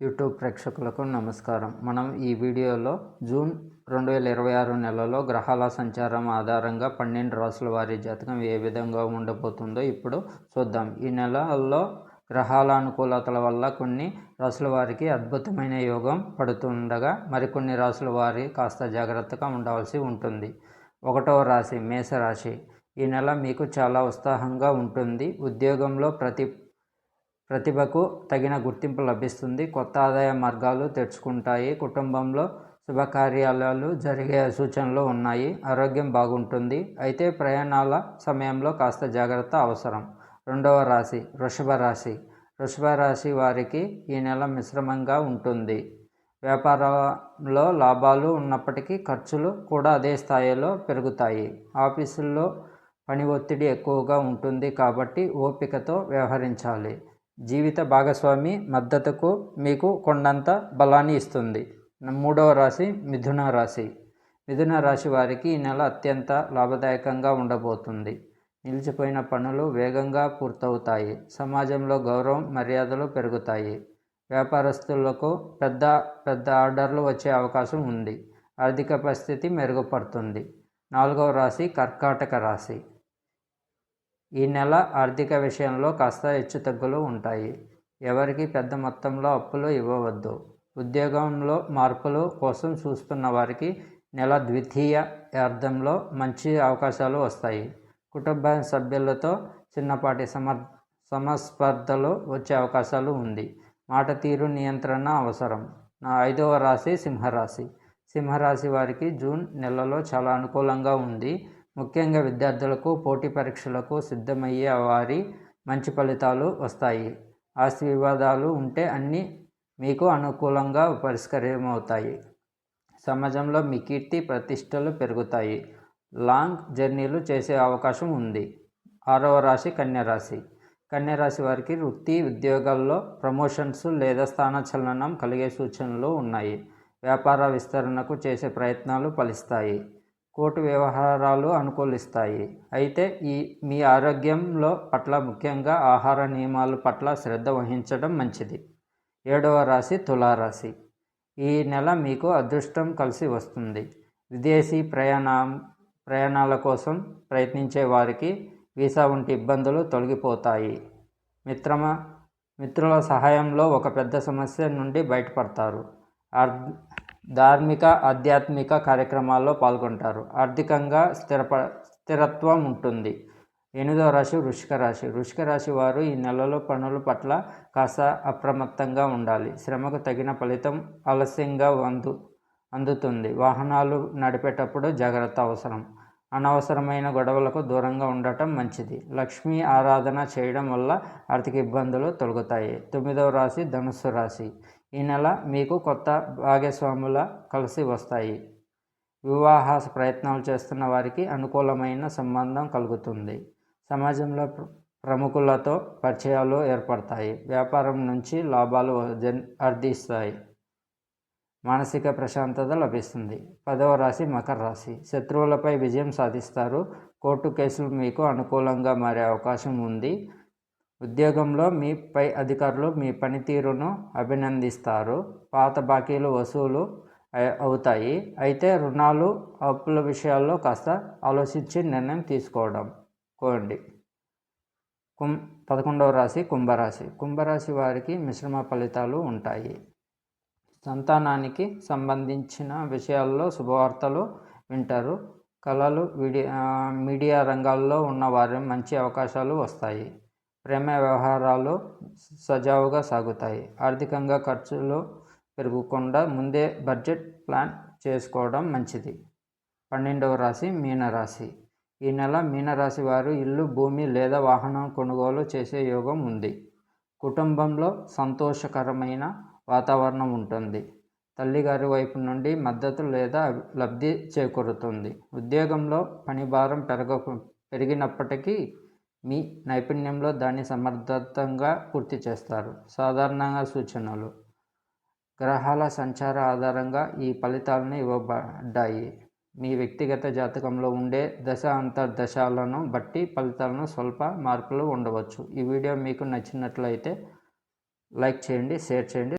YouTube ప్రేక్షకులకు నమస్కారం. మనం ఈ వీడియోలో జూన్ 2026 నెలలో గ్రహాల సంచారం ఆధారంగా 12 రాసుల వారి జాతకం ఏ విధంగా ఉండబోతుందో ఇప్పుడు చూద్దాం. ఈ నెలలో గ్రహాల అనుకూలతల వల్ల కొన్ని రాసుల వారికి అద్భుతమైన యోగం పడుతుండగా మరికొన్ని రాసుల వారి కాస్త జాగ్రత్తగా ఉండవలసి ఉంటుంది. 1వ రాశి మేషరాశి. ఈ నెల మీకు చాలా ఉత్సాహంగా ఉంటుంది. ఉద్యోగంలో ప్రతిభకు తగిన గుర్తింపు లభిస్తుంది. కొత్త ఆదాయ మార్గాలు తెరుచుకుంటాయి. కుటుంబంలో శుభకార్యాలు జరిగే సూచనలు ఉన్నాయి. ఆరోగ్యం బాగుంటుంది. అయితే ప్రయాణాల సమయంలో కాస్త జాగ్రత్త అవసరం. 2వ రాశి వృషభ రాశి. వృషభ రాశి వారికి ఈ నెల మిశ్రమంగా ఉంటుంది. వ్యాపారంలో లాభాలు ఉన్నప్పటికీ ఖర్చులు కూడా అదే స్థాయిలో పెరుగుతాయి. ఆఫీసుల్లో పని ఒత్తిడి ఎక్కువగా ఉంటుంది కాబట్టి ఓపికతో వ్యవహరించాలి. జీవిత భాగస్వామి మద్దతుకు మీకు కొండంత బలాన్ని ఇస్తుంది. 3వ రాశి మిథున రాశి. మిథున రాశి వారికి ఈ నెల అత్యంత లాభదాయకంగా ఉండబోతుంది. నిలిచిపోయిన పనులు వేగంగా పూర్తవుతాయి. సమాజంలో గౌరవం మర్యాదలు పెరుగుతాయి. వ్యాపారస్తులకు పెద్ద ఆర్డర్లు వచ్చే అవకాశం ఉంది. ఆర్థిక పరిస్థితి మెరుగుపడుతుంది. 4వ రాశి కర్కాటక రాశి. ఈ నెల ఆర్థిక విషయంలో కాస్త హెచ్చుతగ్గులు ఉంటాయి. ఎవరికి పెద్ద మొత్తంలో అప్పులు ఇవ్వవద్దు. ఉద్యోగంలో మార్పుల కోసం చూస్తున్న వారికి నెల ద్వితీయార్థంలో మంచి అవకాశాలు వస్తాయి. కుటుంబ సభ్యులతో చిన్నపాటి సమస్పర్ధలు వచ్చే అవకాశాలు ఉంది. మాట తీరు నియంత్రణ అవసరం. 5వ రాశి సింహరాశి. సింహరాశి వారికి జూన్ నెలలో చాలా అనుకూలంగా ఉంది. ముఖ్యంగా విద్యార్థులకు పోటీ పరీక్షలకు సిద్ధమయ్యే వారి మంచి ఫలితాలు వస్తాయి. ఆస్తి వివాదాలు ఉంటే అన్నీ మీకు అనుకూలంగా పరిష్కారమవుతాయి. సమాజంలో మీ కీర్తి ప్రతిష్టలు పెరుగుతాయి. లాంగ్ జర్నీలు చేసే అవకాశం ఉంది. 6వ రాశి కన్యరాశి. కన్యరాశి వారికి వృత్తి ఉద్యోగాల్లో ప్రమోషన్స్ లేదా స్థానచలనం కలిగే సూచనలు ఉన్నాయి. వ్యాపార విస్తరణకు చేసే ప్రయత్నాలు ఫలిస్తాయి. కోర్టు వ్యవహారాలు అనుకూలిస్తాయి. అయితే మీ ఆరోగ్యంలో పట్ల ముఖ్యంగా ఆహార నియమాల పట్ల శ్రద్ధ వహించడం మంచిది. 7వ రాశి తులారాశి. ఈ నెల మీకు అదృష్టం కలిసి వస్తుంది. విదేశీ ప్రయాణాల కోసం ప్రయత్నించే వారికి వీసా వంటి ఇబ్బందులు తొలగిపోతాయి. మిత్రుల సహాయంలో ఒక పెద్ద సమస్య నుండి బయటపడతారు. ధార్మిక ఆధ్యాత్మిక కార్యక్రమాల్లో పాల్గొంటారు. ఆర్థికంగా స్థిరత్వం ఉంటుంది. 8వ రాశి వృశ్చిక రాశి. వృశ్చిక రాశి వారు ఈ నెలలో పనుల పట్ల కాస్త అప్రమత్తంగా ఉండాలి. శ్రమకు తగిన ఫలితం ఆలస్యంగా అందుతుంది. వాహనాలు నడిపేటప్పుడు జాగ్రత్త అవసరం. అనవసరమైన గొడవలకు దూరంగా ఉండటం మంచిది. లక్ష్మీ ఆరాధన చేయడం వల్ల ఆర్థిక ఇబ్బందులు తొలగుతాయి. 9వ రాశి ధనుస్సు రాశి. ఈ నెల మీకు కొత్త భాగస్వాముల కలిసి వస్తాయి. వివాహ ప్రయత్నాలు చేస్తున్న వారికి అనుకూలమైన సంబంధం కలుగుతుంది. సమాజంలో ప్రముఖులతో పరిచయాలు ఏర్పడతాయి. వ్యాపారం నుంచి లాభాలు ఆర్జిస్తాయి. మానసిక ప్రశాంతత లభిస్తుంది. 10వ రాశి మకర రాశి. శత్రువులపై విజయం సాధిస్తారు. కోర్టు కేసులు మీకు అనుకూలంగా మారే అవకాశం ఉంది. ఉద్యోగంలో మీ పై అధికారులు మీ పనితీరును అభినందిస్తారు. పాత బాకీలు వసూలు అవుతాయి. అయితే రుణాలు అప్పుల విషయాల్లో కాస్త ఆలోచించి నిర్ణయం తీసుకోండి. 11వ రాశి కుంభరాశి. కుంభరాశి వారికి మిశ్రమ ఫలితాలు ఉంటాయి. సంతానానికి సంబంధించిన విషయాల్లో శుభవార్తలు వింటారు. కళలు మీడియా రంగాల్లో ఉన్న వారి మంచి అవకాశాలు వస్తాయి. ప్రేమ వ్యవహారాలు సజావుగా సాగుతాయి. ఆర్థికంగా ఖర్చులు పెరగకుండా ముందే బడ్జెట్ ప్లాన్ చేసుకోవడం మంచిది. 12వ రాశి మీనరాశి. ఈ నెల మీనరాశి వారు ఇల్లు భూమి లేదా వాహనం కొనుగోలు చేసే యోగం ఉంది. కుటుంబంలో సంతోషకరమైన వాతావరణం ఉంటుంది. తల్లిగారి వైపు నుండి మద్దతు లేదా లబ్ధి చేకూరుతుంది. ఉద్యోగంలో పనిభారం పెరిగినప్పటికీ మీ నైపుణ్యంలో దాన్ని సమర్థవంతంగా పూర్తి చేస్తారు. సాధారణంగా సూచనలు. గ్రహాల సంచార ఆధారంగా ఈ ఫలితాలను ఇవ్వబడ్డాయి. మీ వ్యక్తిగత జాతకంలో ఉండే దశ అంతర్దశాలను బట్టి ఫలితాలను స్వల్ప మార్పులు ఉండవచ్చు. ఈ వీడియో మీకు నచ్చినట్లయితే లైక్ చేయండి, షేర్ చేయండి.